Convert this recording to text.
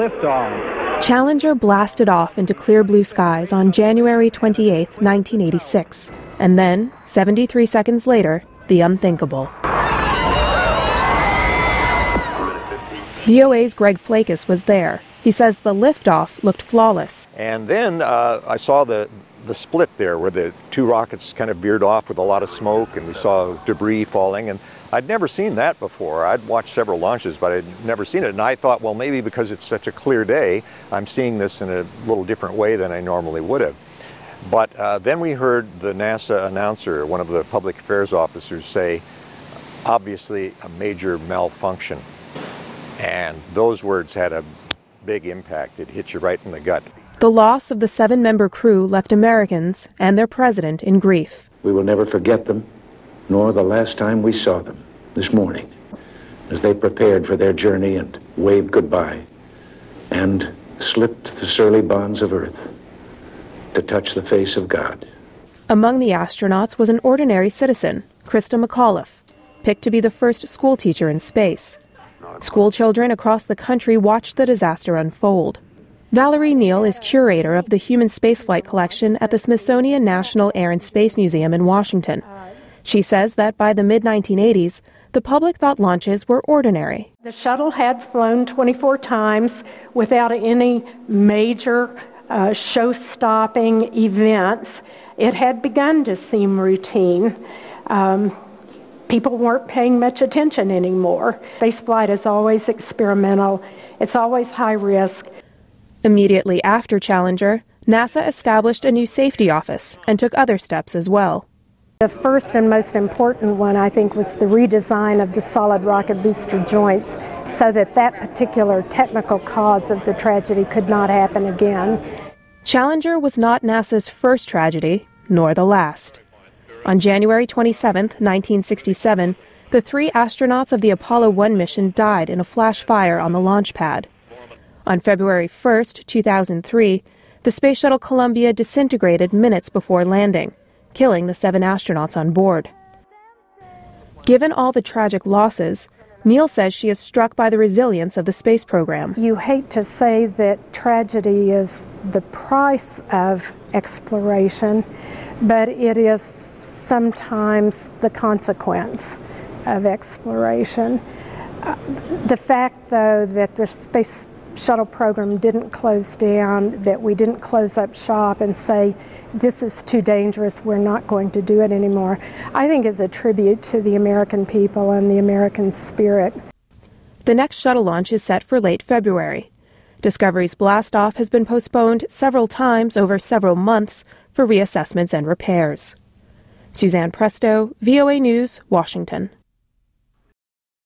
liftoff. Challenger blasted off into clear blue skies on January 28, 1986. And then, 73 seconds later, the unthinkable. VOA's Greg Flakis was there. He says the liftoff looked flawless. And then I saw the split there where the two rockets kind of veered off with a lot of smoke, and we saw debris falling. And I'd never seen that before. I'd watched several launches, but I'd never seen it. And I thought, well, maybe because it's such a clear day, I'm seeing this in a little different way than I normally would have. But then we heard the NASA announcer, one of the public affairs officers, say, obviously a major malfunction. And those words had a big impact. It hit you right in the gut. The loss of the 7-member crew left Americans and their president in grief. We will never forget them, nor the last time we saw them this morning, as they prepared for their journey and waved goodbye and slipped the surly bonds of Earth to touch the face of God. Among the astronauts was an ordinary citizen, Krista McAuliffe, picked to be the first schoolteacher in space. School children across the country watched the disaster unfold. Valerie Neal is curator of the Human Spaceflight Collection at the Smithsonian National Air and Space Museum in Washington. She says that by the mid-1980s, the public thought launches were ordinary. The shuttle had flown 24 times without any major show-stopping events. It had begun to seem routine. People weren't paying much attention anymore. Spaceflight is always experimental. It's always high risk. Immediately after Challenger, NASA established a new safety office and took other steps as well. The first and most important one, I think, was the redesign of the solid rocket booster joints so that that particular technical cause of the tragedy could not happen again. Challenger was not NASA's first tragedy, nor the last. On January 27, 1967, the 3 astronauts of the Apollo 1 mission died in a flash fire on the launch pad. On February 1, 2003, the Space Shuttle Columbia disintegrated minutes before landing, killing the 7 astronauts on board. Given all the tragic losses, Neal says she is struck by the resilience of the space program. You hate to say that tragedy is the price of exploration, but it is sometimes the consequence of exploration. The fact, though, that the Space Shuttle program didn't close down, that we didn't close up shop and say, this is too dangerous, we're not going to do it anymore, I think is a tribute to the American people and the American spirit. The next shuttle launch is set for late February. Discovery's blastoff has been postponed several times over several months for reassessments and repairs. Suzanne Presto, VOA News, Washington.